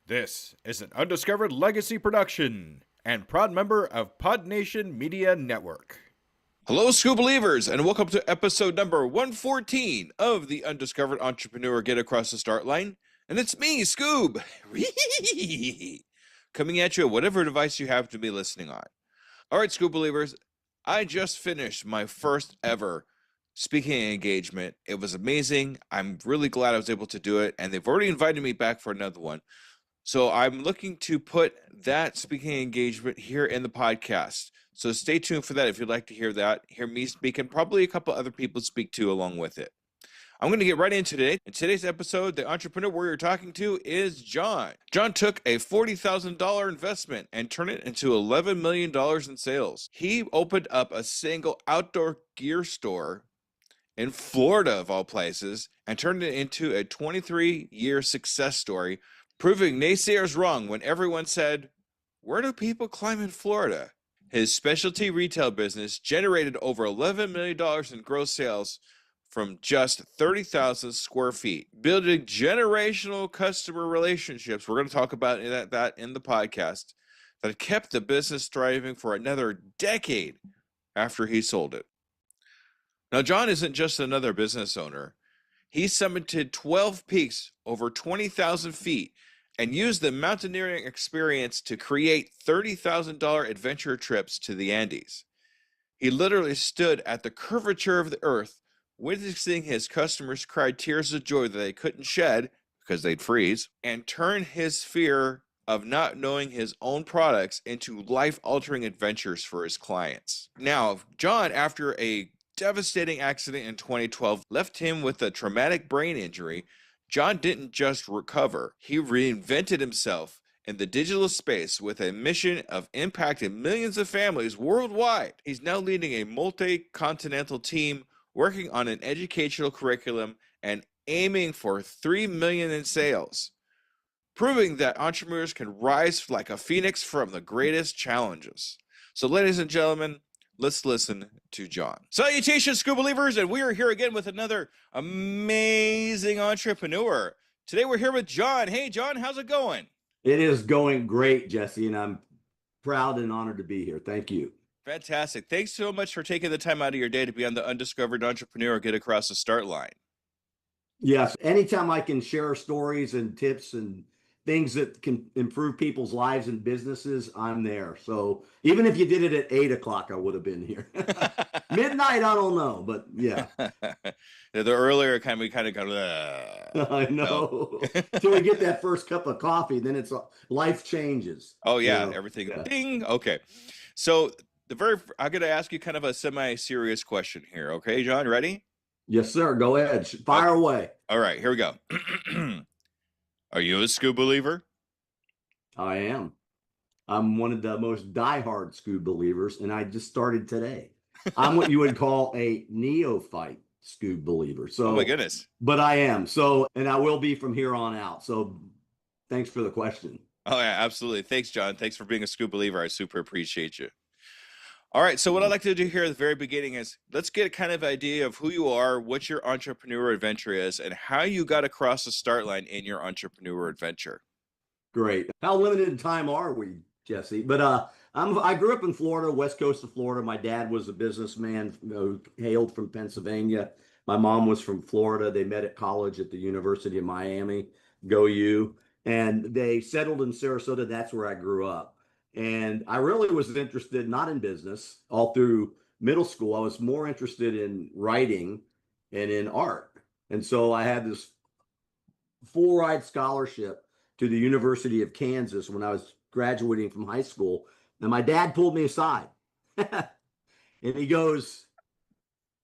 This is an Undiscovered Legacy production and proud member of Pod Nation Media Network. Hello, Skoob believers, and welcome to episode number 114 of the Undiscovered Entrepreneur Get Across the Start Line. And it's me, Skoob, coming at you at whatever device you have to be listening on. All right, Skoob believers, I just finished my first ever speaking engagement. It was amazing. I'm really glad I was able to do it, and they've already invited me back for another one. So I'm looking to put that speaking engagement here in the podcast. So stay tuned for that if you'd like to hear that. Hear me speak and probably a couple other people speak too along with it. I'm going to get right into today. In today's episode, the entrepreneur we're talking to is John. John took a $40,000 investment and turned it into $11 million in sales. He opened up a single outdoor gear store in Florida, of all places, and turned it into a 23-year success story, proving naysayers wrong when everyone said, "Where do people climb in Florida?" His specialty retail business generated over $11 million in gross sales from just 30,000 square feet, building generational customer relationships. We're going to talk about that in the podcast, that kept the business thriving for another decade after he sold it. Now, John isn't just another business owner. He summited 12 peaks over 20,000 feet and used the mountaineering experience to create $30,000 adventure trips to the Andes. He literally stood at the curvature of the earth, witnessing his customers cry tears of joy that they couldn't shed because they'd freeze, and turn his fear of not knowing his own products into life-altering adventures for his clients. Now, John, after a devastating accident in 2012, left him with a traumatic brain injury. John didn't just recover, he reinvented himself in the digital space with a mission of impacting millions of families worldwide. He's now leading a multi-continental team working on an educational curriculum and aiming for $3 million in sales, proving that entrepreneurs can rise like a phoenix from the greatest challenges. So, ladies and gentlemen, let's listen to John. Salutations, Skoob believers, and we are here again with another amazing entrepreneur. Today we're here with John. Hey, John, how's it going? It is going great, Jesse, and I'm proud and honored to be here. Thank you. Fantastic. Thanks so much for taking the time out of your day to be on the Undiscovered Entrepreneur Get Across the Start Line. Yes, anytime I can share stories and tips and things that can improve people's lives and businesses, I'm there. So even if you did it at 8 o'clock, I would have been here. Midnight, I don't know, but yeah. The earlier we kind of go, I know. Until we get that first cup of coffee, then it's life changes. Oh yeah, everything. Yeah. Ding. Okay. So I'm going to ask you kind of a semi-serious question here. Okay, John, ready? Yes, sir. Go ahead. Fire away. All right, here we go. Are you a Skoob believer? I am. I'm one of the most diehard Skoob believers, and I just started today. I'm what you would call a neophyte Skoob believer. So, oh my goodness. But I am. So, and I will be from here on out. So thanks for the question. Oh yeah, absolutely. Thanks, John. Thanks for being a Skoob believer. I super appreciate you. All right, so what I'd like to do here at the very beginning is let's get a kind of idea of who you are, what your entrepreneur adventure is, and how you got across the start line in your entrepreneur adventure. Great. How limited in time are we, Jesse? But I grew up in Florida, west coast of Florida. My dad was a businessman who hailed from Pennsylvania. My mom was from Florida. They met at college at the University of Miami, go you. And they settled in Sarasota. That's where I grew up. And I really was interested, not in business, all through middle school. I was more interested in writing and in art. And so I had this full ride scholarship to the University of Kansas when I was graduating from high school. And my dad pulled me aside and he goes,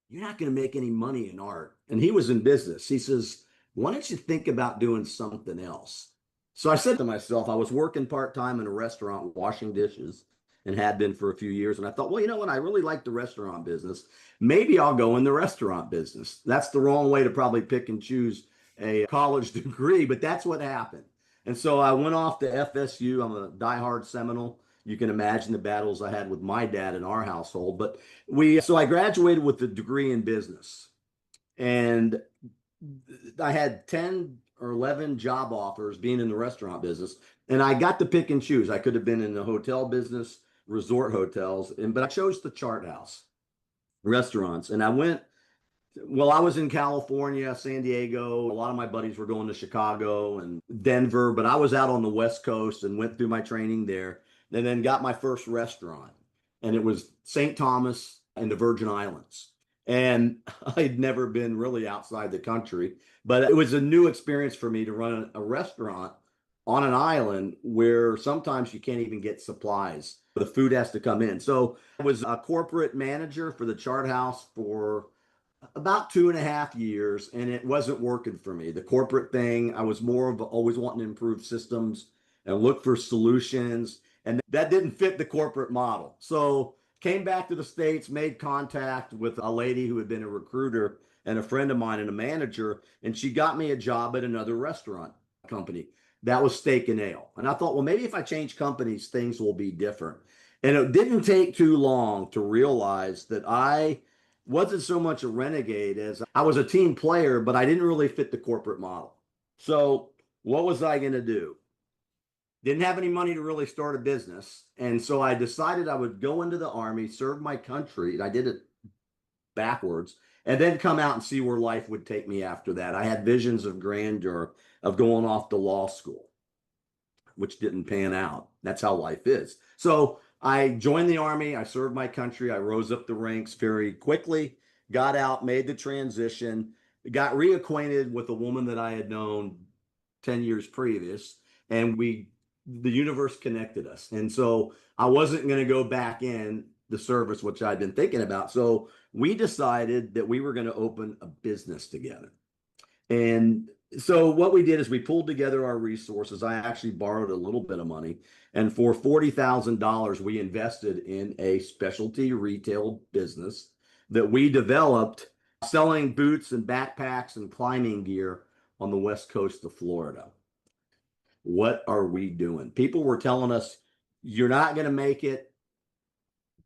"You're not going to make any money in art." And he was in business. He says, "Why don't you think about doing something else?" So I said to myself, I was working part-time in a restaurant washing dishes and had been for a few years. And I thought, well, you know what? I really like the restaurant business. Maybe I'll go in the restaurant business. That's the wrong way to probably pick and choose a college degree, but that's what happened. And so I went off to FSU. I'm a diehard Seminole. You can imagine the battles I had with my dad in our household. But so I graduated with a degree in business. And I had 10 or 11 job offers being in the restaurant business. And I got to pick and choose. I could have been in the hotel business, resort hotels, but I chose the Chart House restaurants. And I went, well, I was in California, San Diego. A lot of my buddies were going to Chicago and Denver, but I was out on the West Coast and went through my training there and then got my first restaurant. And it was St. Thomas and the Virgin Islands. And I'd never been really outside the country, but it was a new experience for me to run a restaurant on an island where sometimes you can't even get supplies. The food has to come in. So I was a corporate manager for the Chart House for about 2.5 years, and it wasn't working for me. The corporate thing, I was more of always wanting to improve systems and look for solutions, and that didn't fit the corporate model. So came back to the States, made contact with a lady who had been a recruiter and a friend of mine and a manager, and she got me a job at another restaurant company. That was Steak and Ale. And I thought, well, maybe if I change companies, things will be different. And it didn't take too long to realize that I wasn't so much a renegade as I was a team player, but I didn't really fit the corporate model. So what was I going to do? Didn't have any money to really start a business. And so I decided I would go into the Army, serve my country. And I did it backwards, and then come out and see where life would take me after that. I had visions of grandeur of going off to law school, which didn't pan out. That's how life is. So I joined the Army. I served my country. I rose up the ranks very quickly, got out, made the transition, got reacquainted with a woman that I had known 10 years previous, and the universe connected us. And so I wasn't going to go back in the service, which I'd been thinking about. So we decided that we were going to open a business together. And so what we did is we pulled together our resources. I actually borrowed a little bit of money. And for $40,000, we invested in a specialty retail business that we developed selling boots and backpacks and climbing gear on the West Coast of Florida. What are we doing? People were telling us, you're not going to make it.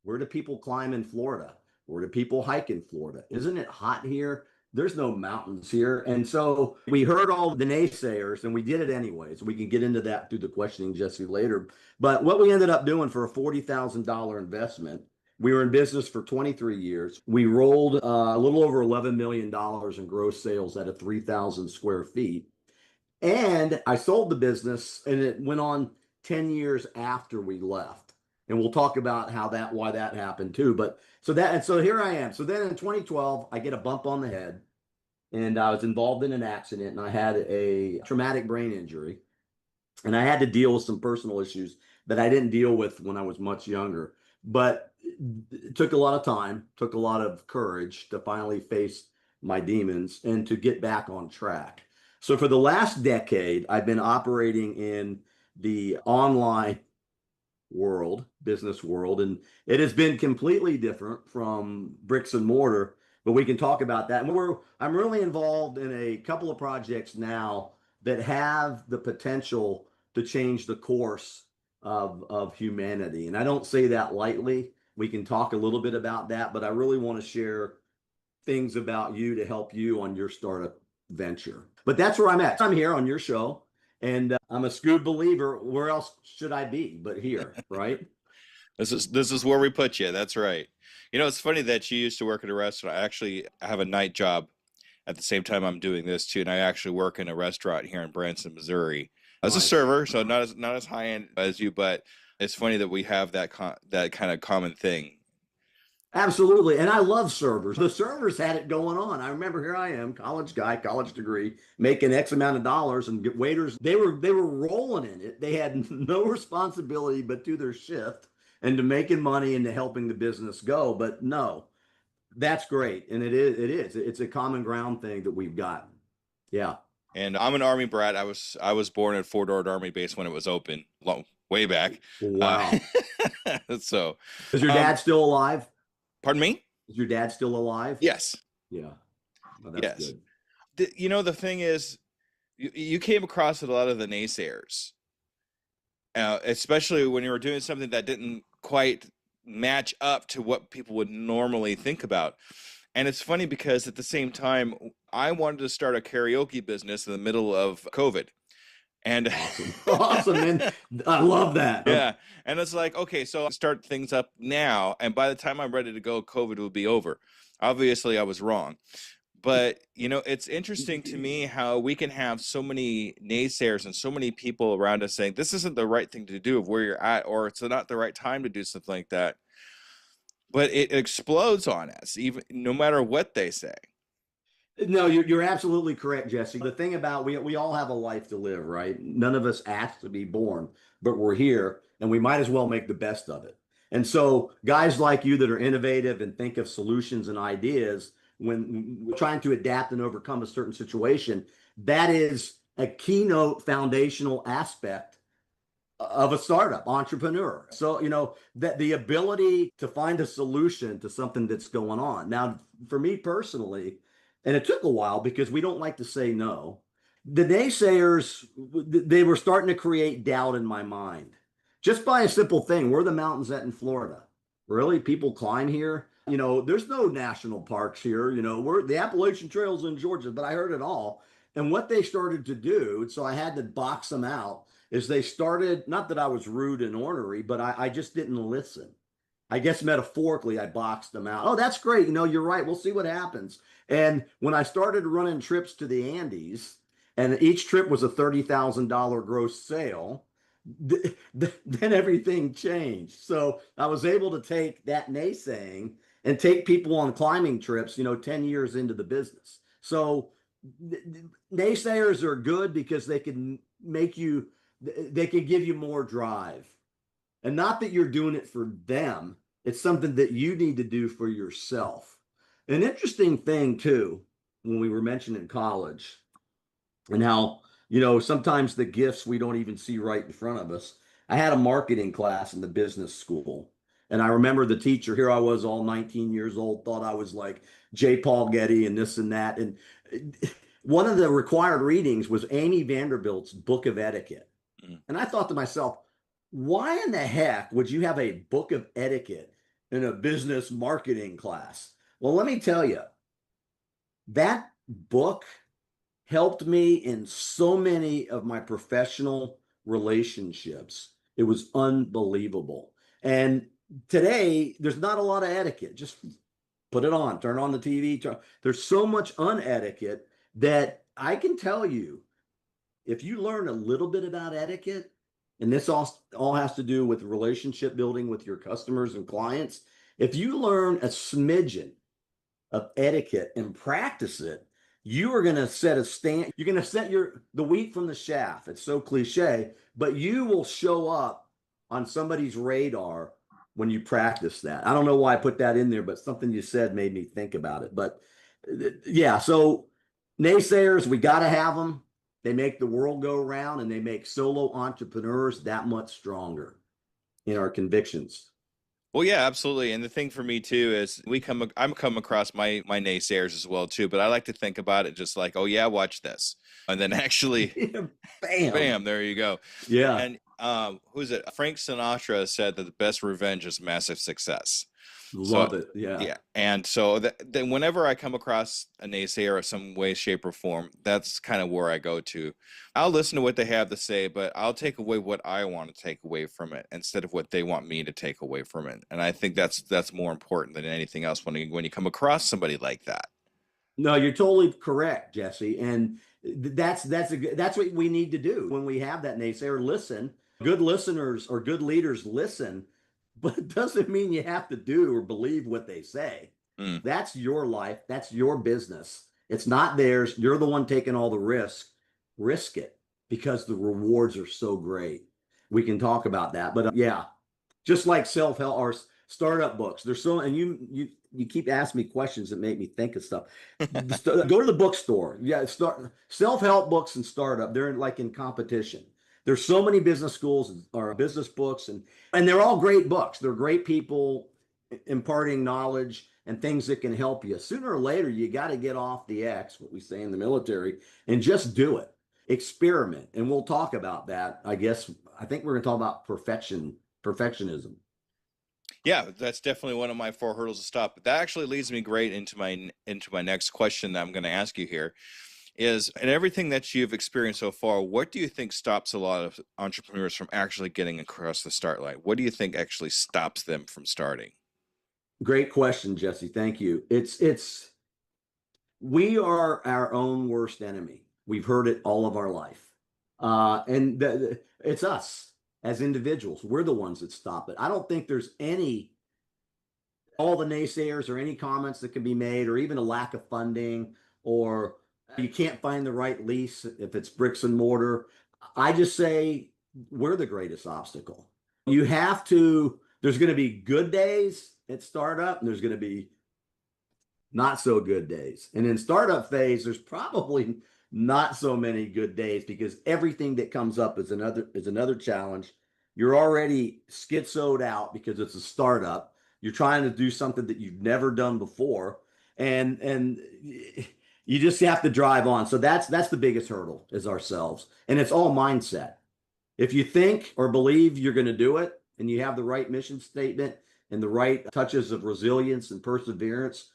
Where do people climb in Florida? Where do people hike in Florida? Isn't it hot here? There's no mountains here. And so we heard all the naysayers and we did it anyways. We can get into that through the questioning, Jesse, later. But what we ended up doing for a $40,000 investment, we were in business for 23 years. We rolled a little over $11 million in gross sales at a 3,000 square feet. And I sold the business, and it went on 10 years after we left. And we'll talk about why that happened too. But so here I am. So then in 2012, I get a bump on the head, and I was involved in an accident, and I had a traumatic brain injury, and I had to deal with some personal issues that I didn't deal with when I was much younger. But it took a lot of time, took a lot of courage to finally face my demons and to get back on track. So for the last decade, I've been operating in the online world, business world, and it has been completely different from bricks and mortar, but we can talk about that. And I'm really involved in a couple of projects now that have the potential to change the course of humanity. And I don't say that lightly. We can talk a little bit about that, but I really want to share things about you to help you on your startup venture. But that's where I'm at. I'm here on your show, and I'm a Skoob believer. Where else should I be but here, right? This is where we put you. That's right. You know, it's funny that you used to work at a restaurant. I have a night job at the same time I'm doing this too, and I actually work in a restaurant here in Branson, Missouri, as a server. So not as high end as you, but it's funny that we have that kind of common thing. Absolutely. And I love servers. The servers had it going on. I remember here I am, college guy, college degree, making X amount of dollars, and waiters, they were rolling in it. They had no responsibility but to their shift and to making money and to helping the business go. But no, that's great. And it is. It's a common ground thing that we've got. Yeah. And I'm an Army brat. I was born at Fort Ord Army Base when it was open, way back. Wow. So is your dad still alive? Pardon me? Is your dad still alive? Yes. Yeah. Oh, that's yes. Good. The thing is, you came across a lot of the naysayers, especially when you were doing something that didn't quite match up to what people would normally think about. And it's funny because at the same time, I wanted to start a karaoke business in the middle of COVID. And Awesome. Awesome, man. I love that. yeah, and it's like, okay, so I'll start things up now, and by the time I'm ready to go, COVID will be over. Obviously, I was wrong. But, it's interesting to me how we can have so many naysayers and so many people around us saying this isn't the right thing to do of where you're at, or it's not the right time to do something like that. But it explodes on us, even no matter what they say. No, you're absolutely correct, Jesse. The thing about we all have a life to live, right? None of us asked to be born, but we're here and we might as well make the best of it. And so guys like you that are innovative and think of solutions and ideas when we're trying to adapt and overcome a certain situation, that is a keynote foundational aspect of a startup entrepreneur. So, that the ability to find a solution to something that's going on. Now, for me personally, and it took a while because we don't like to say no. The naysayers, they were starting to create doubt in my mind just by a simple thing. Where are the mountains at in Florida? Really? People climb here? There's no national parks here. We're the Appalachian Trail's in Georgia, but I heard it all. And what they started to do, so I had to box them out, is they started, not that I was rude and ornery, but I just didn't listen. I guess metaphorically, I boxed them out. Oh, that's great. You're right. We'll see what happens. And when I started running trips to the Andes, and each trip was a $30,000 gross sale, then everything changed. So I was able to take that naysaying and take people on climbing trips, 10 years into the business. So naysayers are good because they can they can give you more drive. And not that you're doing it for them, it's something that you need to do for yourself. An interesting thing, too, when we were mentioning college and how, sometimes the gifts we don't even see right in front of us. I had a marketing class in the business school. And I remember the teacher, here I was, all 19 years old, thought I was like J. Paul Getty and this and that. And one of the required readings was Amy Vanderbilt's Book of Etiquette. And I thought to myself, why in the heck would you have a book of etiquette in a business marketing class? Well, let me tell you, that book helped me in so many of my professional relationships. It was unbelievable. And today, there's not a lot of etiquette. Just put it on, turn on the TV. There's so much unetiquette that I can tell you, if you learn a little bit about etiquette, and this all has to do with relationship building with your customers and clients, if you learn a smidgen of etiquette and practice it, you are going to set a stand. You're going to set the wheat from the chaff. It's so cliche, but you will show up on somebody's radar when you practice that. I don't know why I put that in there, but something you said made me think about it. But yeah, so naysayers, we got to have them. They make the world go round, and they make solo entrepreneurs that much stronger in our convictions. Well, yeah, absolutely. And the thing for me too is I'm come across my naysayers as well too, but I like to think about it just like, oh yeah, watch this. And then actually Bam. bam, there you go. Yeah. And who's it? Frank Sinatra said that the best revenge is massive success. Love it. Yeah. Yeah. And so then whenever I come across a naysayer of some way, shape, or form, that's kind of where I go to. I'll listen to what they have to say, but I'll take away what I want to take away from it instead of what they want me to take away from it. And I think that's more important than anything else when you come across somebody like that. No, you're totally correct, Jesse. And that's what we need to do when we have that naysayer. Listen. Good listeners or good leaders listen, but it doesn't mean you have to do or believe what they say. That's your life. That's your business. It's not theirs. You're the one taking all the risk. Risk it because the rewards are so great. We can talk about that. But yeah, just like self-help or startup books, there's so, and you keep asking me questions that make me think of stuff. Go to the bookstore. Yeah, self-help books and startup. They're like in competition. There's so many business schools or business books, and they're all great books. They're great people imparting knowledge and things that can help you. Sooner or later, you got to get off the X, what we say in the military, and just do it. Experiment. And we'll talk about that. I think we're going to talk about perfectionism. Yeah, that's definitely one of my four hurdles to stop. But that actually leads me great into my next question that I'm going to ask you here is, in everything that you've experienced so far, what do you think stops a lot of entrepreneurs from actually getting across the start line? What do you think actually stops them from starting? Great question, Jesse. Thank you. We are our own worst enemy. We've heard it all of our life. It's us as individuals. We're the ones that stop it. I don't think there's all the naysayers or any comments that can be made, or even a lack of funding, or you can't find the right lease if it's bricks and mortar. I just say we're the greatest obstacle. There's going to be good days at startup, and there's going to be not so good days. And in startup phase, there's probably not so many good days because everything that comes up is another challenge. You're already schizoed out because it's a startup. You're trying to do something that you've never done before, and you just have to drive on. So that's the biggest hurdle, is ourselves, and it's all mindset. If you think or believe you're going to do it, and you have the right mission statement and the right touches of resilience and perseverance,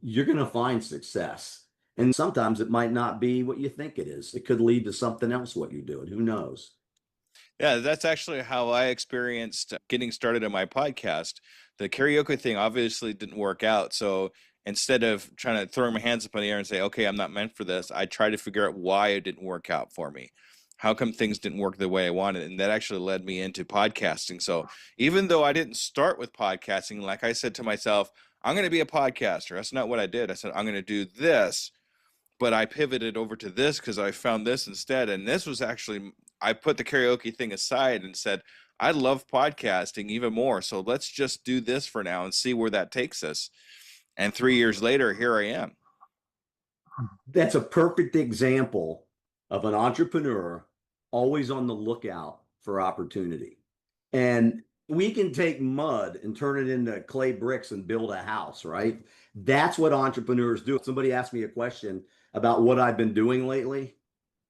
you're going to find success. And sometimes it might not be what you think it is. It could lead to something else, what you're doing. Who knows? Yeah, that's actually how I experienced getting started on my podcast. The karaoke thing obviously didn't work out. So instead of trying to throw my hands up in the air and say, okay, I'm not meant for this, I tried to figure out why it didn't work out for me. How come things didn't work the way I wanted? And that actually led me into podcasting. So even though I didn't start with podcasting, like I said to myself, I'm going to be a podcaster. That's not what I did. I said, I'm going to do this, but I pivoted over to this because I found this instead. And this was actually, I put the karaoke thing aside and said, I love podcasting even more. So let's just do this for now and see where that takes us. And 3 years later, here I am. That's a perfect example of an entrepreneur always on the lookout for opportunity. And we can take mud and turn it into clay bricks and build a house, right? That's what entrepreneurs do. Somebody asked me a question about what I've been doing lately,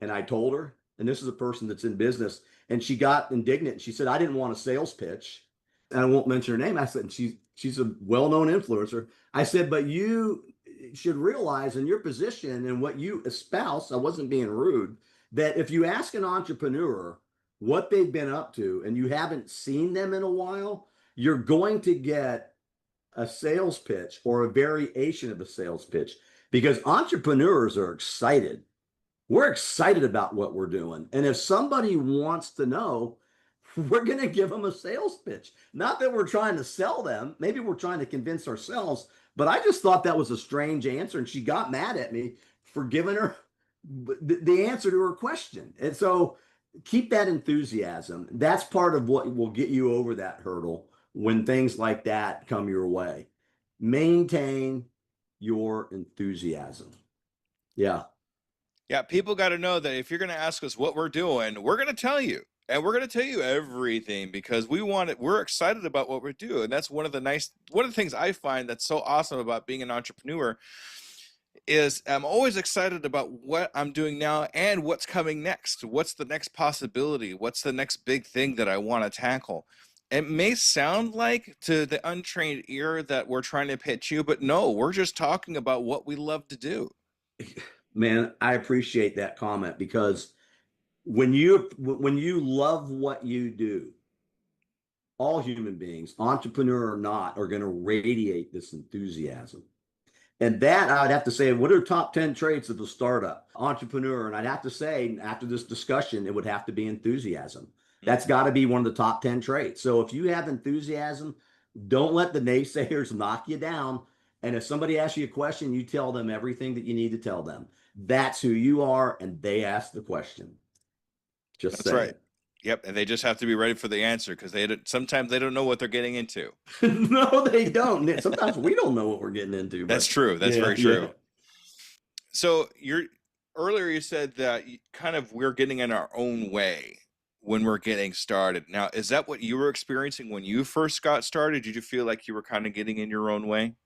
and I told her, and this is a person that's in business, and she got indignant. She said, I didn't want a sales pitch. And I won't mention her name. I said, she's a well-known influencer. I said, but you should realize in your position and what you espouse, I wasn't being rude, that if you ask an entrepreneur what they've been up to and you haven't seen them in a while, you're going to get a sales pitch or a variation of a sales pitch, because entrepreneurs are excited. We're excited about what we're doing. And if somebody wants to know, we're going to give them a sales pitch. Not that we're trying to sell them. Maybe we're trying to convince ourselves. But I just thought that was a strange answer. And she got mad at me for giving her the answer to her question. And so keep that enthusiasm. That's part of what will get you over that hurdle when things like that come your way. Maintain your enthusiasm. Yeah. Yeah, people got to know that if you're going to ask us what we're doing, we're going to tell you. And we're going to tell you everything because we want it. We're excited about what we do. And that's one of the things I find that's so awesome about being an entrepreneur is I'm always excited about what I'm doing now and what's coming next. What's the next possibility? What's the next big thing that I want to tackle? It may sound like to the untrained ear that we're trying to pitch you, but no, we're just talking about what we love to do. Man, I appreciate that comment, because when you love what you do, all human beings, entrepreneur or not, are going to radiate this enthusiasm. And that, I'd have to say, what are top 10 traits of a startup entrepreneur? And I'd have to say, after this discussion, it would have to be enthusiasm. That's got to be one of the top 10 traits. So if you have enthusiasm, don't let the naysayers knock you down. And if somebody asks you a question, you tell them everything that you need to tell them. That's who you are, and they ask the question. Just That's say right. it. Yep, and they just have to be ready for the answer because sometimes they don't know what they're getting into. No, they don't. Sometimes we don't know what we're getting into. That's But true. That's yeah, very true. yeah. So earlier you said that we're getting in our own way when we're getting started. Now, is that what you were experiencing when you first got started? Did you feel like you were kind of getting in your own way?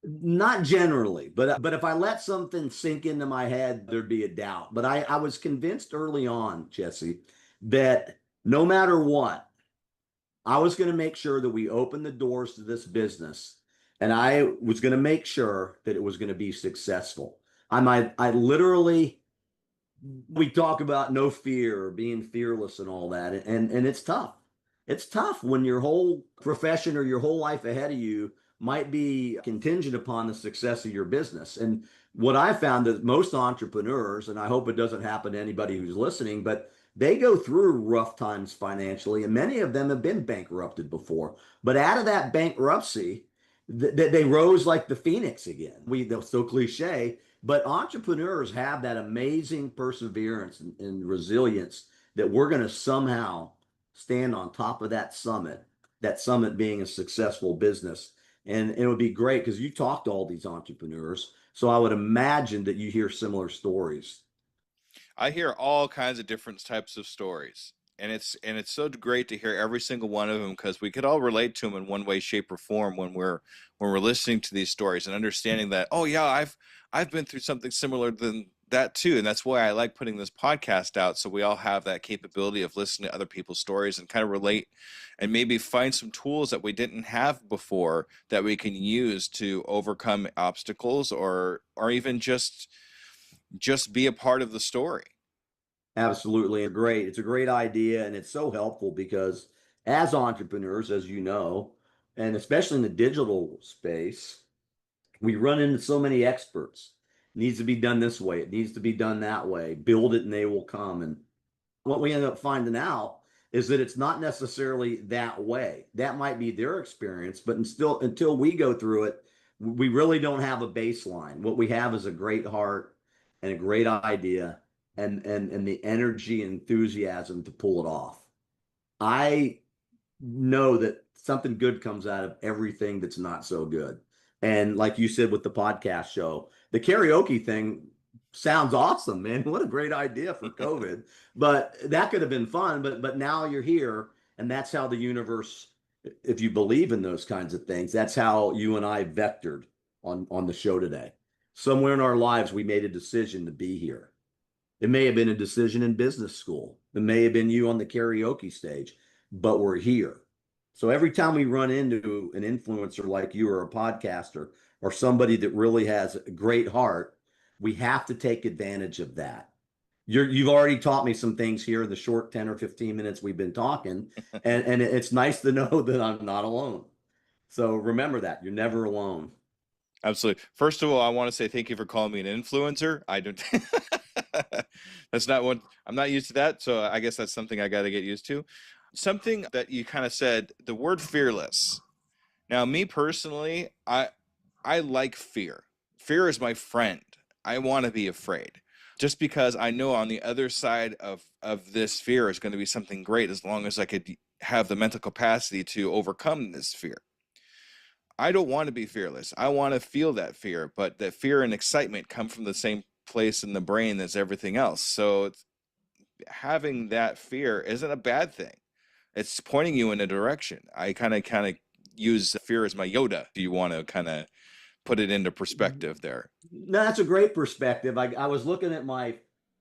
Not generally, but if I let something sink into my head, there'd be a doubt. But I was convinced early on, Jesse, that no matter what, I was going to make sure that we opened the doors to this business, and I was going to make sure that it was going to be successful. I literally, we talk about no fear, being fearless and all that. And it's tough. It's tough when your whole profession or your whole life ahead of you might be contingent upon the success of your business. And what I found that most entrepreneurs, and I hope it doesn't happen to anybody who's listening, but they go through rough times financially, and many of them have been bankrupted before. But out of that bankruptcy, they rose like the phoenix again. They're so cliche, but entrepreneurs have that amazing perseverance and resilience that we're going to somehow stand on top of that summit being a successful business. And it would be great because you talk to all these entrepreneurs. So I would imagine that you hear similar stories. I hear all kinds of different types of stories. And it's so great to hear every single one of them because we could all relate to them in one way, shape, or form when we're listening to these stories and understanding that, oh yeah, I've been through something similar than that too. And that's why I like putting this podcast out, so we all have that capability of listening to other people's stories and kind of relate and maybe find some tools that we didn't have before that we can use to overcome obstacles or even just be a part of the story. Absolutely. Great. It's a great idea. And it's so helpful because as entrepreneurs, as you know, and especially in the digital space, we run into so many experts. It needs to be done this way. It needs to be done that way. Build it and they will come. And what we end up finding out is that it's not necessarily that way. That might be their experience, but until we go through it, we really don't have a baseline. What we have is a great heart and a great idea and the energy and enthusiasm to pull it off. I know that something good comes out of everything that's not so good. And like you said with the podcast show, the karaoke thing sounds awesome, man. What a great idea for COVID. But that could have been fun, but now you're here, and that's how the universe, if you believe in those kinds of things, that's how you and I vectored on the show today. Somewhere in our lives we made a decision to be here. It may have been a decision in business school. It may have been you on the karaoke stage, but we're here. So every time we run into an influencer like you or a podcaster or somebody that really has a great heart, we have to take advantage of that. You've already taught me some things here in the short 10 or 15 minutes we've been talking, and it's nice to know that I'm not alone. So remember that you're never alone. Absolutely. First of all, I want to say thank you for calling me an influencer. I don't that's not what I'm not used to that, so I guess that's something I got to get used to. Something that you kind of said, the word fearless. Now, me personally, I like fear. Fear is my friend. I want to be afraid. Just because I know on the other side of this fear is going to be something great as long as I could have the mental capacity to overcome this fear. I don't want to be fearless. I want to feel that fear, but that fear and excitement come from the same place in the brain as everything else. So having that fear isn't a bad thing. It's pointing you in a direction. I kind of use fear as my Yoda. Do you want to kind of put it into perspective there? No, that's a great perspective. I was looking at my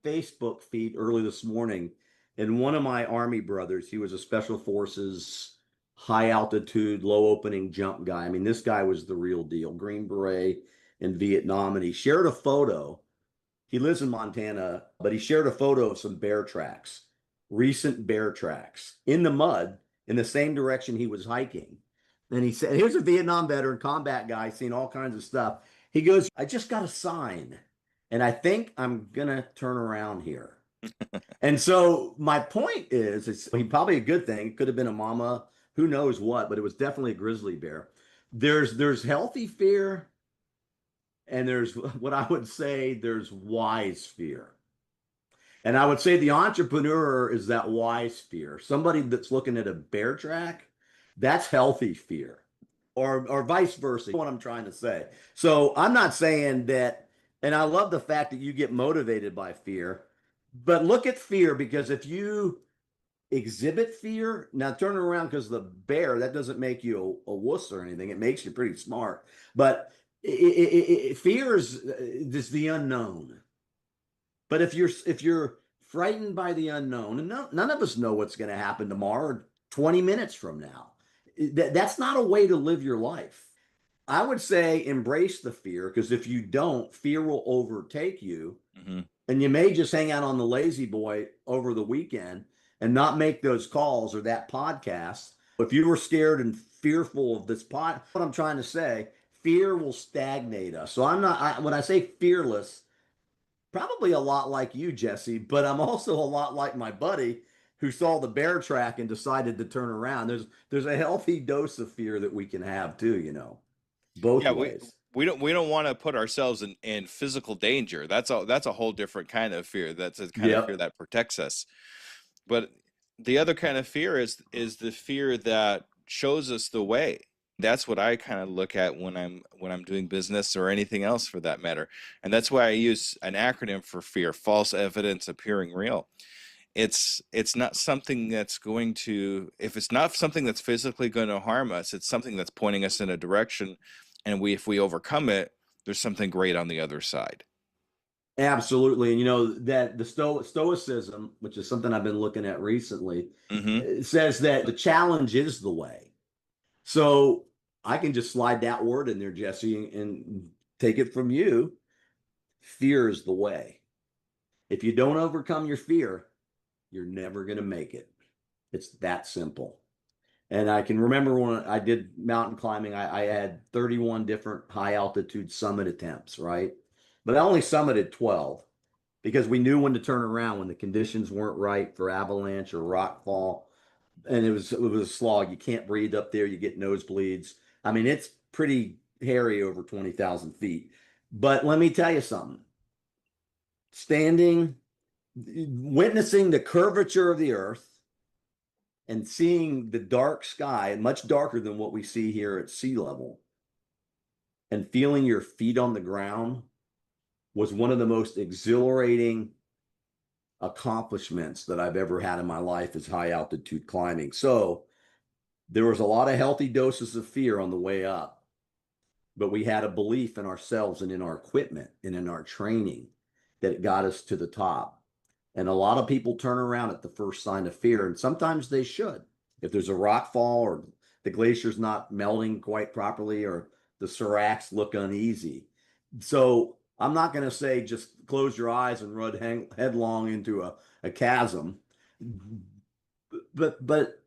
Facebook feed early this morning, and one of my Army brothers, he was a Special Forces high altitude, low opening jump guy. I mean, this guy was the real deal, Green Beret in Vietnam. And he shared a photo. He lives in Montana, but he shared a photo of some bear tracks, recent bear tracks in the mud in the same direction he was hiking. And he said, here's a Vietnam veteran, combat guy, seen all kinds of stuff. He goes, I just got a sign, and I think I'm going to turn around here. And so my point is, it's probably a good thing. It could have been a mama, who knows what, but it was definitely a grizzly bear. There's healthy fear, and there's what I would say there's wise fear. And I would say the entrepreneur is that wise fear. Somebody that's looking at a bear track, that's healthy fear. Or vice versa, what I'm trying to say. So I'm not saying that, and I love the fact that you get motivated by fear, but look at fear, because if you exhibit fear, now turn it around, because the bear, that doesn't make you a wuss or anything. It makes you pretty smart. But fear is the unknown. But if you're frightened by the unknown, and none of us know what's going to happen tomorrow, 20 minutes from now. That's not a way to live your life. I would say embrace the fear, because if you don't, fear will overtake you. Mm-hmm. And you may just hang out on the lazy boy over the weekend and not make those calls or that podcast. If you were scared and fearful of this what I'm trying to say, fear will stagnate us. So when I say fearless, probably a lot like you, Jesse, but I'm also a lot like my buddy who saw the bear track and decided to turn around. There's a healthy dose of fear that we can have too, both Yeah, ways. we don't want to put ourselves in physical danger. That's a whole different kind of fear. That's a kind of fear Yep. that protects us. But the other kind of fear is the fear that shows us the way. That's what I kind of look at when I'm doing business or anything else for that matter. And that's why I use an acronym for fear: false evidence appearing real. It's not something that's going to, if it's not something that's physically going to harm us, it's something that's pointing us in a direction, and if we overcome it, there's something great on the other side. Absolutely. And that the stoicism, which is something I've been looking at recently, Mm-hmm. it says that the challenge is the way. So I can just slide that word in there, Jesse, and take it from you. Fear is the way. If you don't overcome your fear, you're never going to make it. It's that simple. And I can remember when I did mountain climbing, I had 31 different high altitude summit attempts, right? But I only summited 12 because we knew when to turn around when the conditions weren't right for avalanche or rock fall. And it was a slog. You can't breathe up there. You get nosebleeds. I mean, it's pretty hairy over 20,000 feet. But let me tell you something. Standing, witnessing the curvature of the earth and seeing the dark sky, much darker than what we see here at sea level, and feeling your feet on the ground was one of the most exhilarating accomplishments that I've ever had in my life, is high altitude climbing. So there was a lot of healthy doses of fear on the way up, but we had a belief in ourselves and in our equipment and in our training that got us to the top. And a lot of people turn around at the first sign of fear, and sometimes they should. If there's a rock fall or the glacier's not melting quite properly or the seracs look uneasy. So I'm not going to say just close your eyes and run headlong into a chasm, but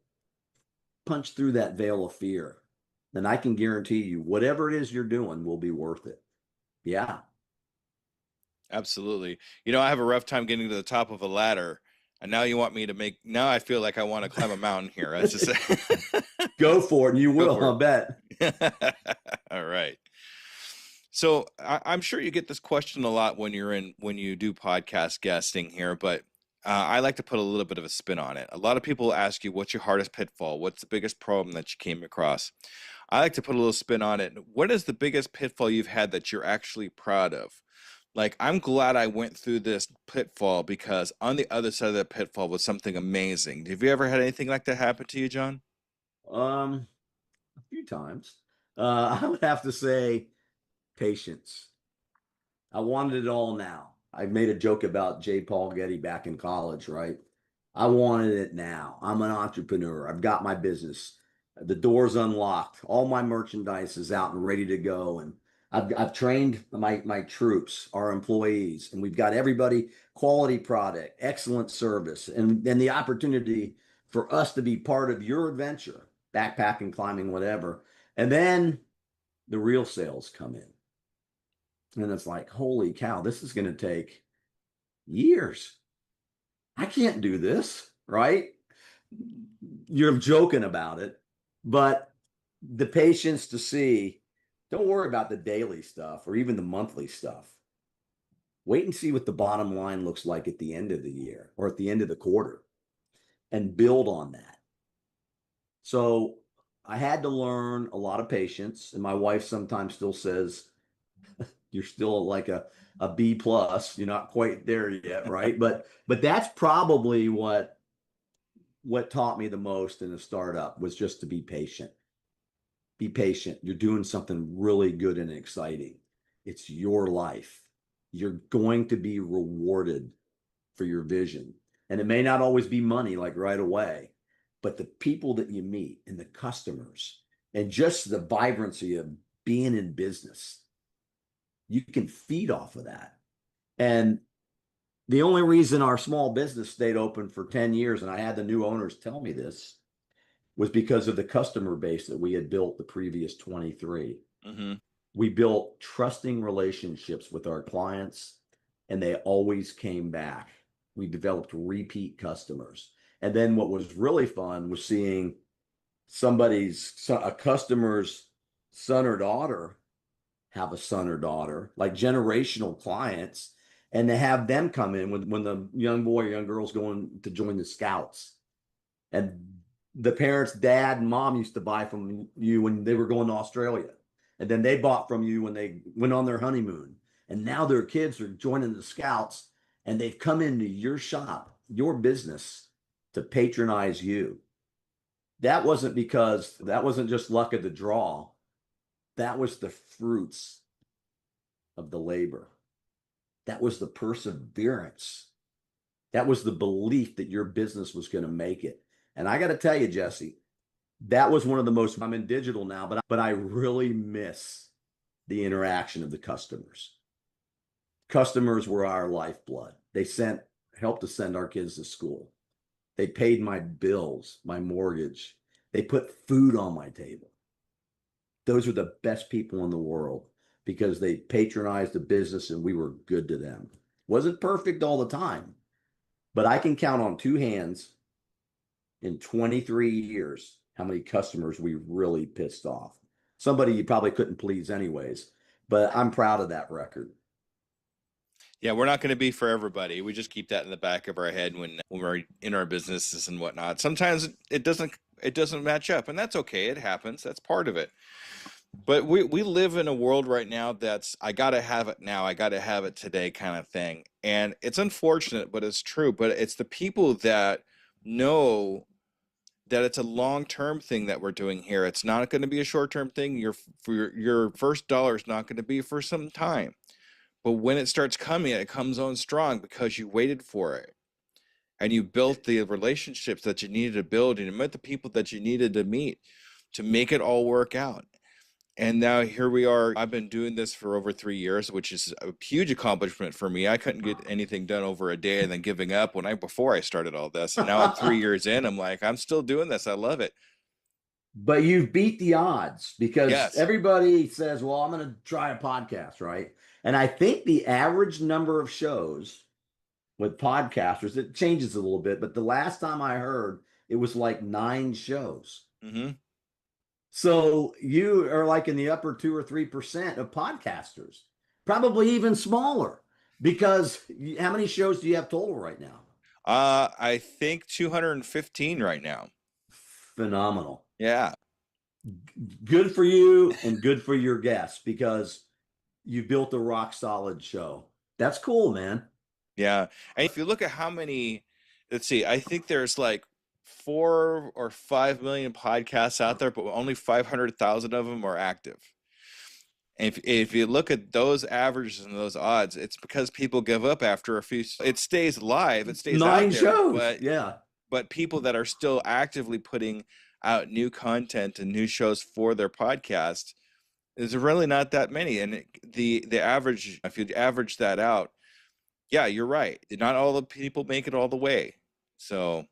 punch through that veil of fear. Then I can guarantee you whatever it is you're doing will be worth it. Yeah. Absolutely. I have a rough time getting to the top of a ladder, and now you want me to now I feel like I want to climb a mountain here. That's just Go for it, and you Go will, for I'll bet. All right. So I'm sure you get this question a lot when you do podcast guesting here, but I like to put a little bit of a spin on it. A lot of people ask you, what's your hardest pitfall? What's the biggest problem that you came across? I like to put a little spin on it. What is the biggest pitfall you've had that you're actually proud of? Like, I'm glad I went through this pitfall because on the other side of that pitfall was something amazing. Have you ever had anything like that happen to you, John? A few times. I would have to say patience. I wanted it all now. I made a joke about J. Paul Getty back in college, right? I wanted it now. I'm an entrepreneur. I've got my business. The door's unlocked. All my merchandise is out and ready to go. And I've trained my troops, our employees, and we've got everybody quality product, excellent service, and the opportunity for us to be part of your adventure, backpacking, climbing, whatever. And then the real sales come in. And it's like, holy cow, this is going to take years. I can't do this, right? You're joking about it, but the patience to see, don't worry about the daily stuff or even the monthly stuff. Wait and see what the bottom line looks like at the end of the year or at the end of the quarter and build on that. So I had to learn a lot of patience. And my wife sometimes still says, you're still like a B plus. You're not quite there yet, right? But that's probably what taught me the most in a startup, was just to be patient. Be patient. You're doing something really good and exciting. It's your life. You're going to be rewarded for your vision. And it may not always be money like right away, but the people that you meet and the customers and just the vibrancy of being in business, you can feed off of that. And the only reason our small business stayed open for 10 years, and I had the new owners tell me this, was because of the customer base that we had built the previous 23. Mm-hmm. We built trusting relationships with our clients, and they always came back. We developed repeat customers. And then what was really fun was seeing a customer's son or daughter have a son or daughter, like generational clients, and to have them come in when the young boy or young girl's going to join the scouts. And the parents, dad and mom, used to buy from you when they were going to Australia. And then they bought from you when they went on their honeymoon. And now their kids are joining the scouts, and they've come into your shop, your business, to patronize you. That wasn't just luck of the draw. That was the fruits of the labor. That was the perseverance. That was the belief that your business was going to make it. And I got to tell you, Jesse, that was one of the most, I'm in digital now, but I really miss the interaction of the customers. Customers were our lifeblood. They helped us send our kids to school. They paid my bills, my mortgage. They put food on my table. Those were the best people in the world because they patronized the business and we were good to them. Wasn't perfect all the time, but I can count on two hands in 23 years how many customers we really pissed off. Somebody you probably couldn't please anyways, but I'm proud of that record. Yeah, we're not going to be for everybody. We just keep that in the back of our head when we're in our businesses and whatnot. Sometimes it doesn't match up, and that's okay. It happens. That's part of it. But we live in a world right now that's I got to have it now, I got to have it today kind of thing. And it's unfortunate, but it's true. But it's the people that know that it's a long-term thing that we're doing here. It's not going to be a short-term thing. Your first dollar is not going to be for some time. But when it starts coming, it comes on strong because you waited for it. And you built the relationships that you needed to build, and you met the people that you needed to meet to make it all work out. And now here we are. I've been doing this for over 3 years, which is a huge accomplishment for me. I couldn't get anything done over a day and then giving up before I started all this. And now I'm 3 years in. I'm like, I'm still doing this. I love it. But you've beat the odds because Yes. everybody says, well, I'm going to try a podcast, right? And I think the average number of shows with podcasters, it changes a little bit, but the last time I heard, it was like 9 shows. Mm-hmm. So you are like in the upper 2 or 3% of podcasters, probably even smaller, because how many shows do you have total right now? I think 215 right now. Phenomenal. Yeah. Good for you and good for your guests because you built a rock solid show. That's cool, man. Yeah. And if you look at how many, let's see, I think there's like 4 or 5 million podcasts out there, but only 500,000 of them are active. And if you look at those averages and those odds, it's because people give up after a few. It stays live. It stays 9 out there, shows. but yeah. But people that are still actively putting out new content and new shows for their podcast is really not that many. And the average, if you average that out, yeah, you're right. Not all the people make it all the way. So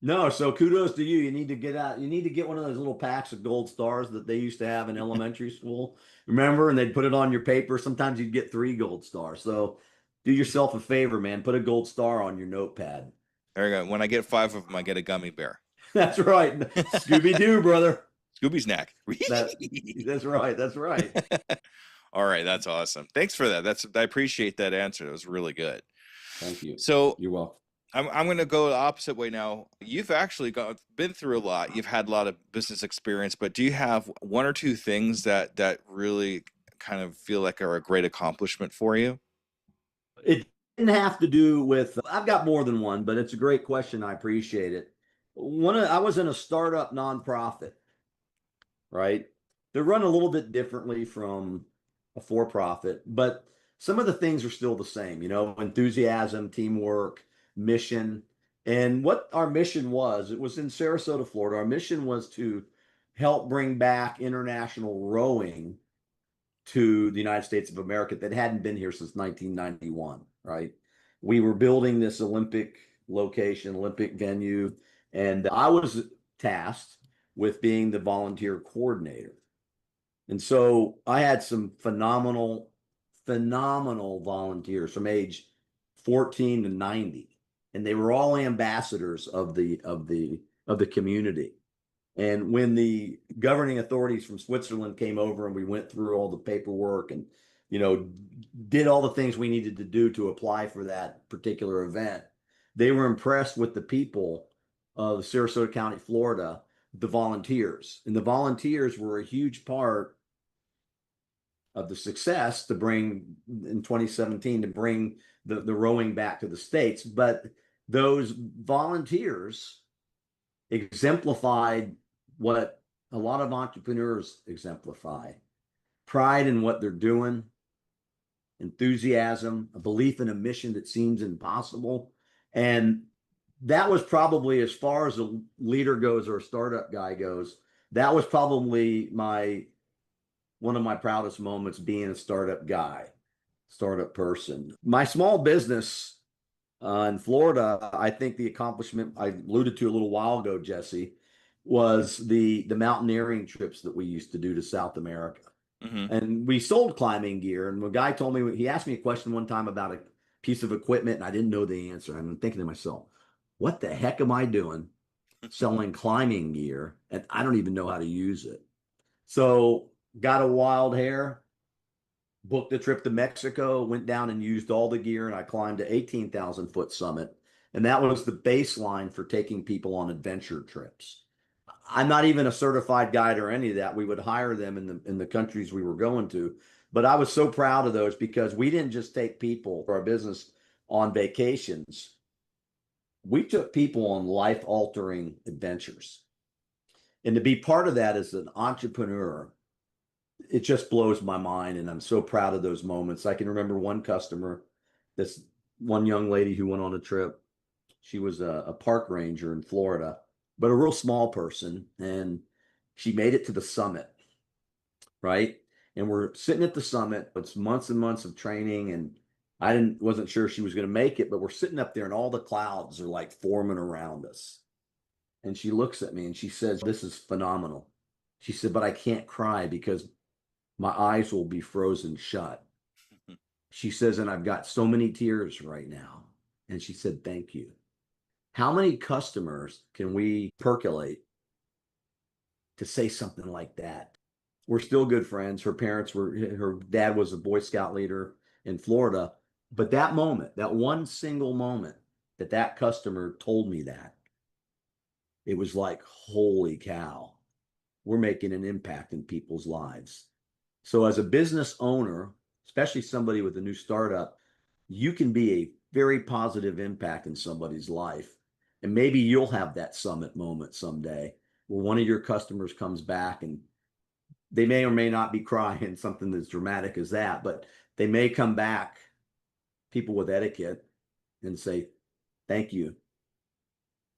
no, so kudos to you. You need to get out. You need to get one of those little packs of gold stars that they used to have in elementary school. Remember? And they'd put it on your paper. Sometimes you'd get 3 gold stars. So do yourself a favor, man. Put a gold star on your notepad. there you go. When I get 5 of them, I get a gummy bear. That's right. Scooby-Doo, brother. Scooby snack. That's right. That's right. All right. That's awesome. Thanks for that. I appreciate that answer. That was really good. Thank you. So you're welcome. I'm going to go the opposite way now. You've actually been through a lot. You've had a lot of business experience, but do you have 1 or 2 things that really kind of feel like are a great accomplishment for you? It didn't have to do with, I've got more than one, but it's a great question. I appreciate it. I was in a startup nonprofit, right? They're run a little bit differently from a for-profit, but some of the things are still the same, enthusiasm, teamwork, mission. And what our mission was, it was in Sarasota, Florida. Our mission was to help bring back international rowing to the United States of America that hadn't been here since 1991, right? We were building this Olympic location, Olympic venue, and I was tasked with being the volunteer coordinator. And so I had some phenomenal volunteers from age 14 to 90, and they were all ambassadors of the community. And when the governing authorities from Switzerland came over and we went through all the paperwork and, did all the things we needed to do to apply for that particular event, they were impressed with the people of Sarasota County, Florida, the volunteers. And the volunteers were a huge part of the success to bring in 2017 to bring the rowing back to the States. But those volunteers exemplified what a lot of entrepreneurs exemplify: pride in what they're doing, enthusiasm, a belief in a mission that seems impossible. And that was probably, as far as a leader goes or a startup guy goes, that was probably one of my proudest moments, being a startup guy, startup person. My small business in Florida, I think the accomplishment I alluded to a little while ago, Jesse, was the mountaineering trips that we used to do to South America. Mm-hmm. And we sold climbing gear. And the guy told me, he asked me a question one time about a piece of equipment, and I didn't know the answer. I'm thinking to myself, what the heck am I doing selling climbing gear? And I don't even know how to use it. So got a wild hair, booked a trip to Mexico, went down and used all the gear, and I climbed a 18,000-foot summit. And that was the baseline for taking people on adventure trips. I'm not even a certified guide or any of that. We would hire them in the countries we were going to. But I was so proud of those, because we didn't just take people for our business on vacations. We took people on life-altering adventures. And to be part of that as an entrepreneur, it just blows my mind. And I'm so proud of those moments. I can remember one customer, this one young lady who went on a trip. She was a park ranger in Florida, but a real small person. And she made it to the summit, right? And we're sitting at the summit. It's months and months of training. And wasn't sure she was going to make it, but we're sitting up there and all the clouds are like forming around us. And she looks at me and she says, "This is phenomenal." She said, "But I can't cry because my eyes will be frozen shut." She says, "And I've got so many tears right now." And she said, "Thank you." How many customers can we percolate to say something like that? We're still good friends. Her dad was a Boy Scout leader in Florida. But that moment, that one single moment that customer told me that, it was like, holy cow, we're making an impact in people's lives. So as a business owner, especially somebody with a new startup, you can be a very positive impact in somebody's life. And maybe you'll have that summit moment someday where one of your customers comes back, and they may or may not be crying, something as dramatic as that, but they may come back, people with etiquette, and say, "Thank you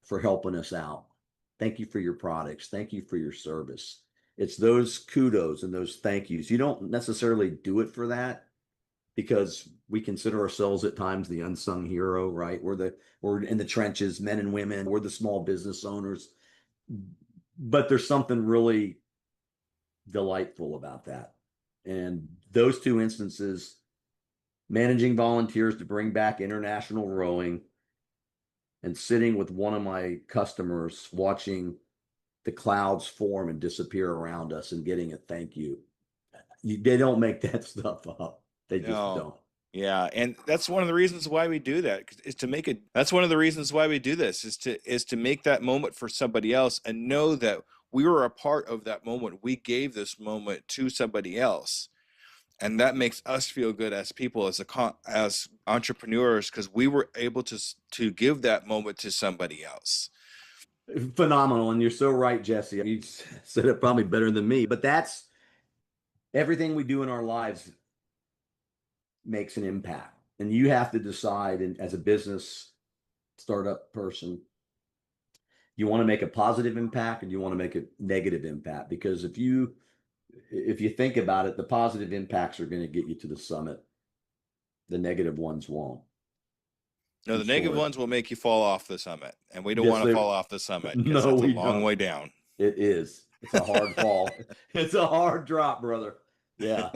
for helping us out. Thank you for your products. Thank you for your service." It's those kudos and those thank yous. You don't necessarily do it for that, because we consider ourselves at times the unsung hero, right? We're in the trenches, men and women, we're the small business owners. But there's something really delightful about that. And those two instances, managing volunteers to bring back international rowing and sitting with one of my customers watching the clouds form and disappear around us and getting a thank you. They don't make that stuff up. They just don't. Yeah, and that's one of the reasons why we do that, is to make it. That's one of the reasons why we do this, is to make that moment for somebody else and know that we were a part of that moment. We gave this moment to somebody else, and that makes us feel good as people, as entrepreneurs, because we were able to give that moment to somebody else. Phenomenal. And you're so right, Jesse. You said it probably better than me, but that's everything we do in our lives makes an impact. And you have to decide, as a business startup person, you want to make a positive impact and you want to make a negative impact, because if you think about it, the positive impacts are going to get you to the summit. The negative ones won't. No, the negative ones will make you fall off the summit, and we don't Yes, want to fall off the summit because no, it's a we long don't. way down. It is. It's a hard fall. It's a hard drop, brother. Yeah.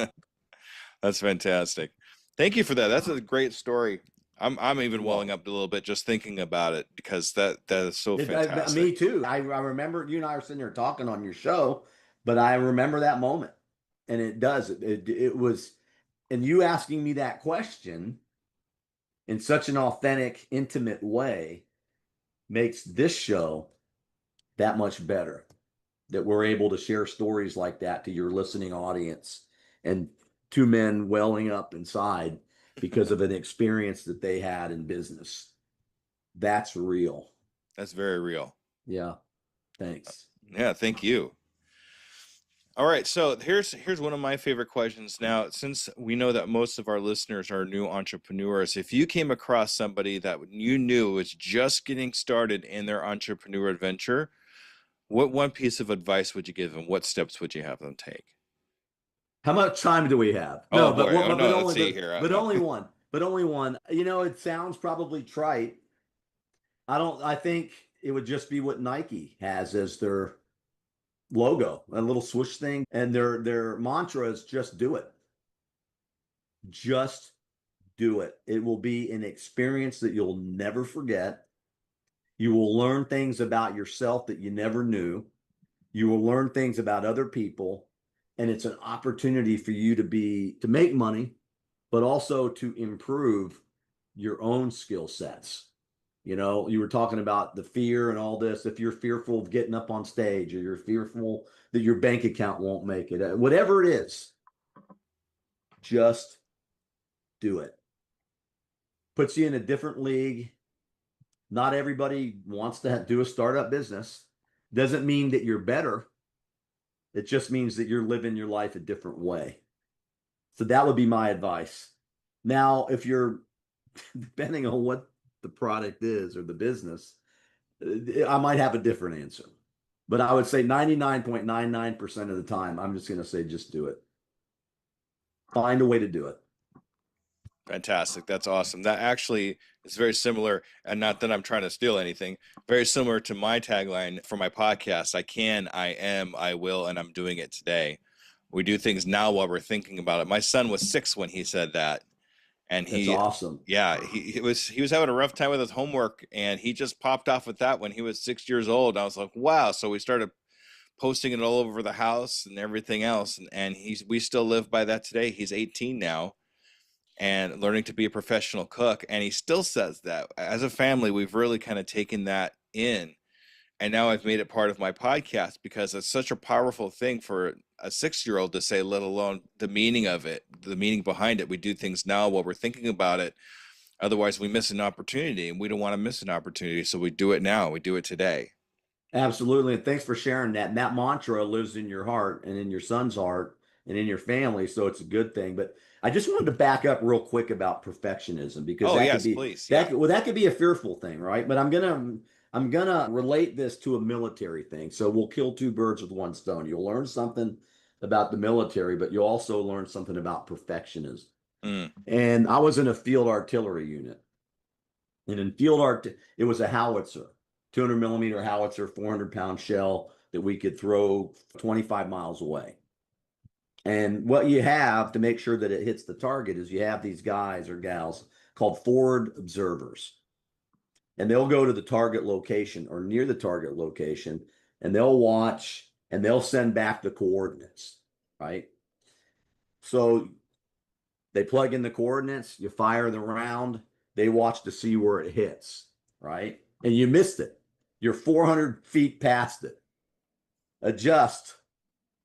That's fantastic. Thank you for that. That's a great story. I'm even welling up a little bit just thinking about it, because that is so fantastic. Me too. I remember you and I were sitting there talking on your show, but I remember that moment, and it does. It was, and you asking me that question in such an authentic, intimate way makes this show that much better. That we're able to share stories like that to your listening audience, and two men welling up inside because of an experience that they had in business. That's real. That's very real. Yeah. Thanks. Yeah, thank you. All right, so here's one of my favorite questions. Now, since we know that most of our listeners are new entrepreneurs, if you came across somebody that you knew was just getting started in their entrepreneur adventure, what one piece of advice would you give them? What steps would you have them take? How much time do we have? Oh, boy. Let's see here. But only one. But only one. You know, it sounds probably trite. I think it would just be what Nike has as their logo, a little swoosh thing. And their mantra is just do it. Just do it. It will be an experience that you'll never forget. You will learn things about yourself that you never knew. You will learn things about other people. And it's an opportunity for you to make money, but also to improve your own skill sets. You know, you were talking about the fear and all this. If you're fearful of getting up on stage, or you're fearful that your bank account won't make it, whatever it is, just do it. Puts you in a different league. Not everybody wants to do a startup business. Doesn't mean that you're better. It just means that you're living your life a different way. So that would be my advice. Now, if you're, depending on what the product is or the business, I might have a different answer. But I would say 99.99% of the time, I'm just going to say, just do it. Find a way to do it. Fantastic. That's awesome. That actually is very similar, and not that I'm trying to steal anything, very similar to my tagline for my podcast. I can, I am, I will, and I'm doing it today. We do things now while we're thinking about it. My son was 6 when he said that. And That's awesome. Yeah, he was having a rough time with his homework, and he just popped off with that when he was 6 years old. I was like, wow. So we started posting it all over the house and everything else. And we still live by that today. He's 18 now, and learning to be a professional cook. And he still says that. As a family, we've really kind of taken that in. And now I've made it part of my podcast, because it's such a powerful thing for a 6-year-old to say, let alone the meaning of it, the meaning behind it. We do things now while we're thinking about it. Otherwise, we miss an opportunity, and we don't want to miss an opportunity. So we do it now. We do it today. Absolutely. And thanks for sharing that. And that mantra lives in your heart and in your son's heart and in your family. So it's a good thing. But I just wanted to back up real quick about perfectionism, because please. That could be a fearful thing, right? But I'm gonna relate this to a military thing. So we'll kill two birds with one stone. You'll learn something about the military, but you'll also learn something about perfectionism. And I was in a field artillery unit. And in it was a howitzer, 200 millimeter howitzer, 400-pound shell that we could throw 25 miles away. And what you have to make sure that it hits the target is you have these guys or gals called forward observers. And they'll go to the target location or near the target location, and they'll watch and they'll send back the coordinates, right? So they plug in the coordinates, you fire the round, they watch to see where it hits, right? And you missed it. You're 400 feet past it.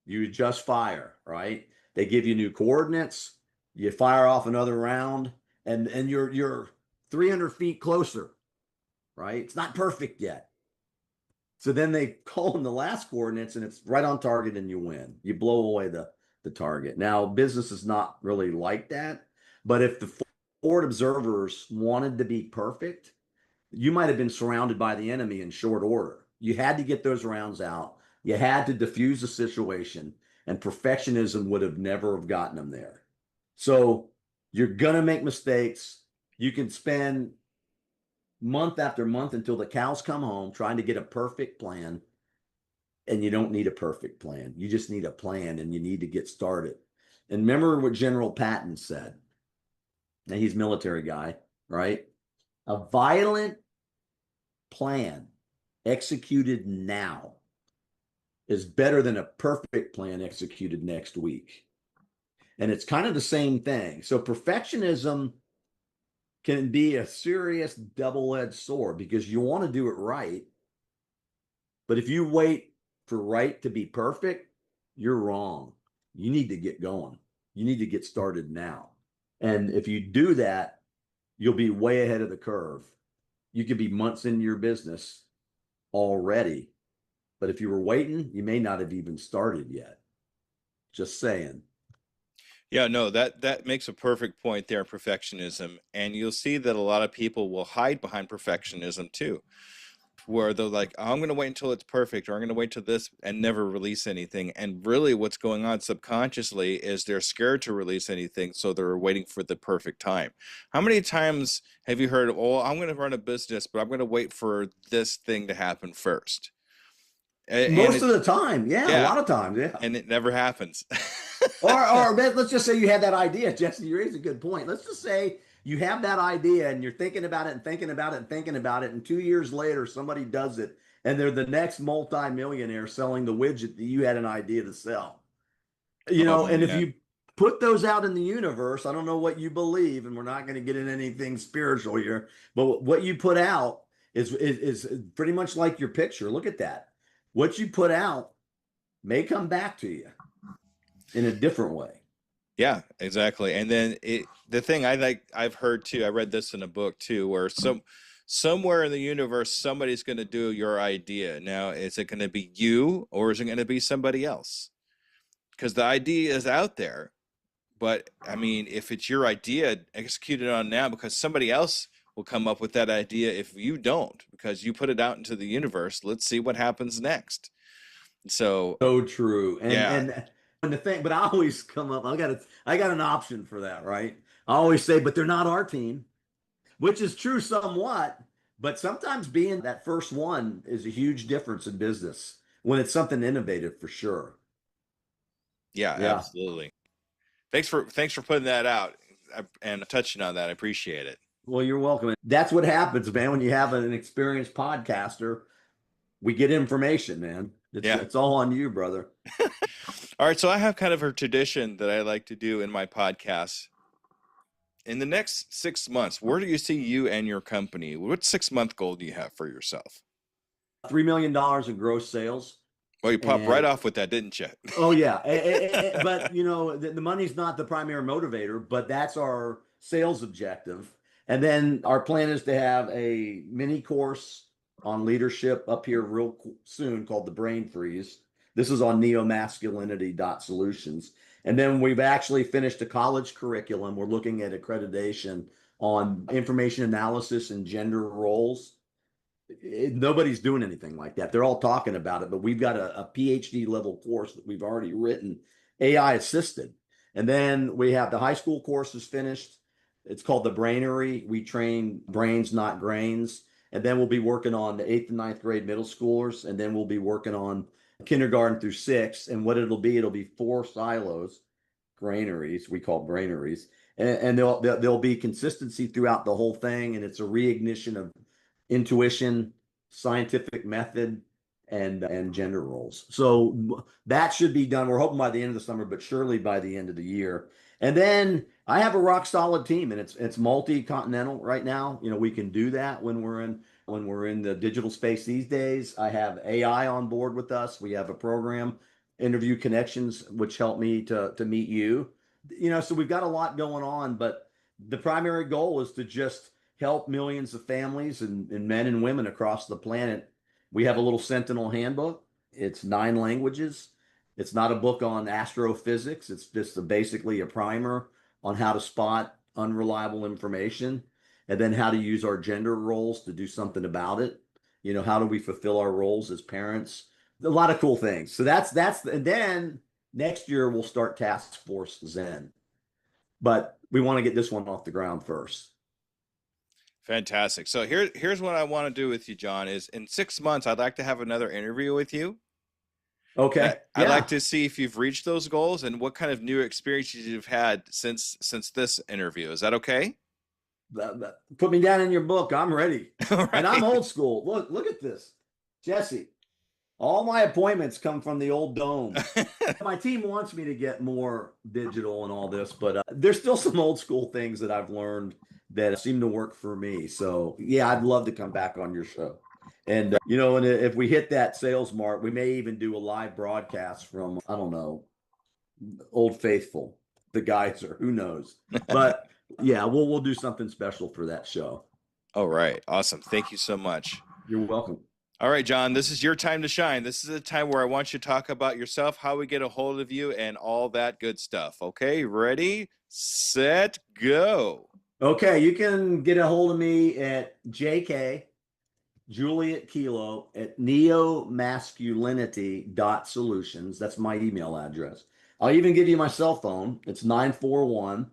You adjust fire, right? They give you new coordinates, you fire off another round, and you're 300 feet closer, right? It's not perfect yet. So then they call in the last coordinates, and it's right on target, and you win. You blow away the target. Now, business is not really like that, but if the forward observers wanted to be perfect, you might have been surrounded by the enemy in short order. You had to get those rounds out. You had to diffuse the situation, and perfectionism would have never have gotten them there. So you're going to make mistakes. You can spend month after month until the cows come home trying to get a perfect plan. And you don't need a perfect plan. You just need a plan, and you need to get started. And remember what General Patton said. Now, he's a military guy, right? A violent plan executed now is better than a perfect plan executed next week. And it's kind of the same thing. So perfectionism can be a serious double-edged sword because you want to do it right. But if you wait for right to be perfect, you're wrong. You need to get going. You need to get started now. And if you do that, you'll be way ahead of the curve. You could be months into your business already. But if you were waiting, you may not have even started yet. Just saying. Yeah, no, that makes a perfect point there, perfectionism. And you'll see that a lot of people will hide behind perfectionism too, where they're like, oh, I'm going to wait until it's perfect, or I'm going to wait till this and never release anything. And really what's going on subconsciously is they're scared to release anything, so they're waiting for the perfect time. How many times have you heard, oh, I'm going to run a business, but I'm going to wait for this thing to happen first? And Most it, of the time, yeah, a yeah, lot of times, yeah. and it never happens. Or let's just say you had that idea, Jesse. You raised a good point. Let's just say you have that idea and you're thinking about it and thinking about it and thinking about it, and 2 years later somebody does it, and they're the next multi-millionaire selling the widget that you had an idea to sell. Oh And if man. you put those out in the universe, I don't know what you believe, and we're not going to get in anything spiritual here, but what you put out is pretty much like your picture. Look at that. What you put out may come back to you in a different way. Yeah, exactly. And then the thing I've heard too, I read this in a book too, where somewhere in the universe somebody's going to do your idea. Now, is it going to be you, or is it going to be somebody else? Because the idea is out there, but I mean, if it's your idea, execute it on now, because somebody else will come up with that idea if you don't, because you put it out into the universe. Let's see what happens next. So, So true. yeah. And the thing, but I always come up, I got an option for that, right? I always say, but they're not our team, which is true somewhat, but sometimes being that first one is a huge difference in business when it's something innovative for sure. Yeah, Yeah. absolutely. Thanks for putting that out and touching on that. I appreciate it. Well, you're welcome. That's what happens, man, when you have an experienced podcaster. We get information, man. Yeah. It's all on you, brother. All right, so I have kind of a tradition that I like to do in my podcast. In the next 6 months, where do you see you and your company? What 6 month goal do you have for yourself? $3 million in gross sales. Well, you popped right And off with that, didn't you? oh yeah, but the money's not the primary motivator, but that's our sales objective. And then our plan is to have a mini course on leadership up here real soon called the Brain Freeze. This is on neomasculinity.solutions. And then we've actually finished a college curriculum. We're looking at accreditation on information analysis and gender roles. Nobody's doing anything like that. They're all talking about it, but we've got a PhD level course that we've already written, AI assisted. And then we have the high school courses finished. It's called the Brainery. We train brains, not grains. And then we'll be working on the eighth and ninth grade middle schoolers. And then we'll be working on kindergarten through sixth. And what it'll be 4 silos, granaries, we call granaries. And there'll be consistency throughout the whole thing. And it's a reignition of intuition, scientific method, and gender roles. So that should be done. We're hoping by the end of the summer, but surely by the end of the year. And then I have a rock solid team, and it's multi-continental right now. We can do that when we're in the digital space these days. I have AI on board with us. We have a program, Interview Connections, which helped me to meet you. So we've got a lot going on, but the primary goal is to just help millions of families and men and women across the planet. We have a little Sentinel handbook. It's 9 languages. It's not a book on astrophysics. It's just basically a primer on how to spot unreliable information. and then how to use our gender roles to do something about it. You know, how do we fulfill our roles as parents? A lot of cool things. So and then next year we'll start Task Force Zen. But we want to get this one off the ground first. Fantastic. So here's what I want to do with you, John, is in 6 months, I'd like to have another interview with you. Okay. I'd Yeah. like to see if you've reached those goals and what kind of new experiences you've had since this interview. Is that okay? Put me down in your book. I'm ready. All right. And I'm old school. Look at this. Jesse, all my appointments come from the old dome. My team wants me to get more digital and all this, but there's still some old school things that I've learned that seem to work for me. So yeah, I'd love to come back on your show. And you know, and if we hit that sales mark, we may even do a live broadcast from, I don't know, Old Faithful, the Geyser, who knows? But yeah, we'll do something special for that show. All right. Awesome. Thank you so much. You're welcome. All right, John, this is your time to shine. This is a time where I want you to talk about yourself, how we get a hold of you, and all that good stuff. Okay, ready, set, go. Okay, you can get a hold of me at JK Juliet Kilo at neomasculinity.solutions. That's my email address. I'll even give you my cell phone. It's 941.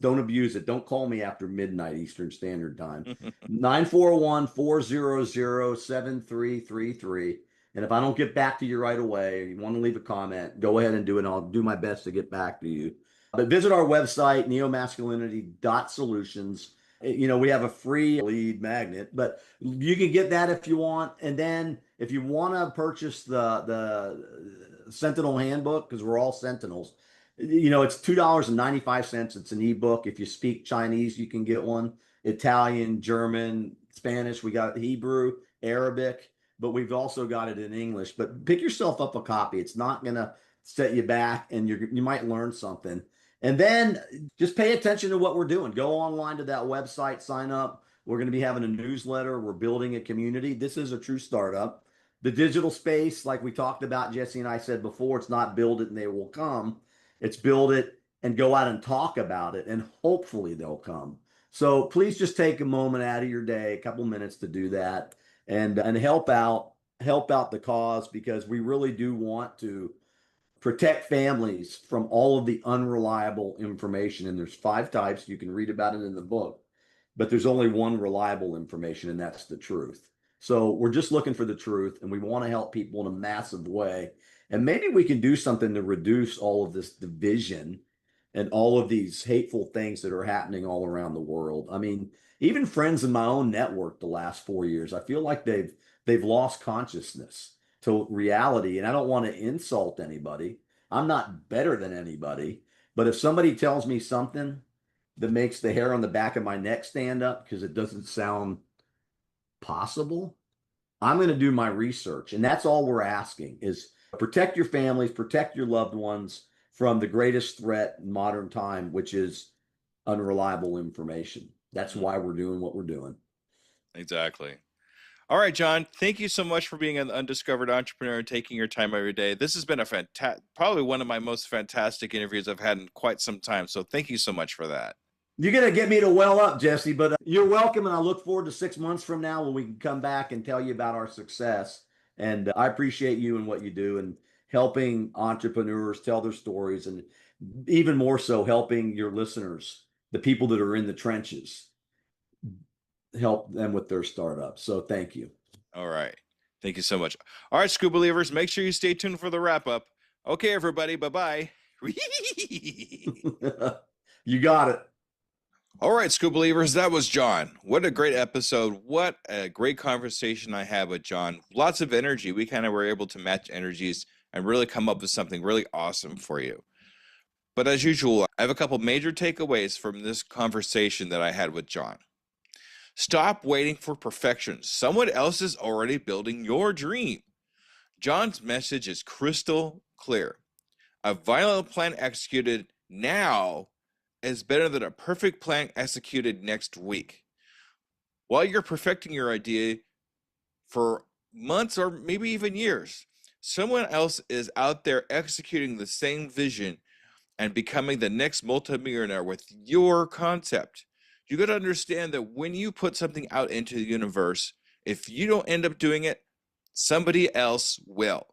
Don't abuse it. Don't call me after midnight Eastern Standard Time. 941-400-7333. And if I don't get back to you right away, or you want to leave a comment, go ahead and do it. And I'll do my best to get back to you. But visit our website, neomasculinity.solutions. You know, we have a free lead magnet, but you can get that if you want. And then if you want to purchase the Sentinel Handbook, because we're all Sentinels, you know, it's $2.95. It's an ebook. If you speak Chinese, you can get one. Italian, German, Spanish. We got Hebrew, Arabic, but we've also got it in English. But pick yourself up a copy. It's not going to set you back, and you might learn something. And then just pay attention to what we're doing. Go online to that website, sign up. We're going to be having a newsletter. We're building a community. This is a true startup. The digital space, like we talked about, Jesse and I said before, it's not build it and they will come. It's build it and go out and talk about it, and hopefully they'll come. So please just take a moment out of your day, a couple minutes to do that, and help out the cause, because we really do want to protect families from all of the unreliable information. And there's 5 types. You can read about it in the book, but there's only one reliable information, and that's the truth. So we're just looking for the truth, and we want to help people in a massive way. And maybe we can do something to reduce all of this division and all of these hateful things that are happening all around the world. I mean, even friends in my own network the last 4 years, I feel like they've lost consciousness to reality. And I don't want to insult anybody. I'm not better than anybody. But if somebody tells me something that makes the hair on the back of my neck stand up because it doesn't sound possible, I'm going to do my research. And that's all we're asking is protect your families, protect your loved ones from the greatest threat in modern time, which is unreliable information. That's why we're doing what we're doing. Exactly. All right, John, thank you so much for being an undiscovered entrepreneur and taking your time every day. This has been a probably one of my most fantastic interviews I've had in quite some time. So thank you so much for that. You're going to get me to well up, Jesse, but you're welcome. And I look forward to 6 months from now when we can come back and tell you about our success. And I appreciate you and what you do and helping entrepreneurs tell their stories, and even more so helping your listeners, the people that are in the trenches, help them with their startups. So thank you. All right. Thank you so much. All right, Skoob believers, make sure you stay tuned for the wrap up. Okay, everybody. Bye-bye. You got it. All right, Skoob believers, that was John. What a great episode. What a great conversation I had with John. Lots of energy. We kind of were able to match energies and really come up with something really awesome for you. But as usual, I have a couple major takeaways from this conversation that I had with John. Stop waiting for perfection. Someone else is already building your dream. John's message is crystal clear. A violent plan executed now is better than a perfect plan executed next week. While you're perfecting your idea for months or maybe even years, someone else is out there executing the same vision and becoming the next multimillionaire with your concept. You got to understand that when you put something out into the universe, if you don't end up doing it, somebody else will.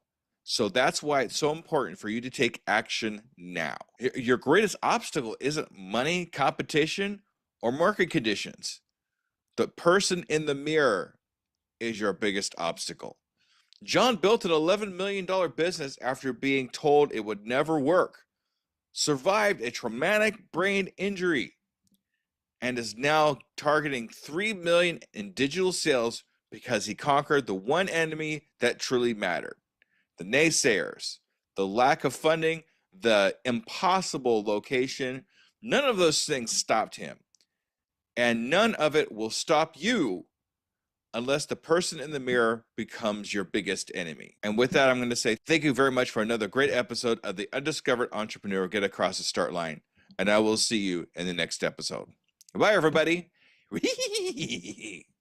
So that's why it's so important for you to take action now. Your greatest obstacle isn't money, competition, or market conditions. The person in the mirror is your biggest obstacle. John built an $11 million business after being told it would never work, survived a traumatic brain injury, and is now targeting $3 million in digital sales because he conquered the one enemy that truly mattered: the naysayers, the lack of funding, the impossible location. None of those things stopped him, and none of it will stop you unless the person in the mirror becomes your biggest enemy. And with that, I'm going to say thank you very much for another great episode of the Undiscovered Entrepreneur Get Across the Start Line, and I will see you in the next episode. Bye, everybody.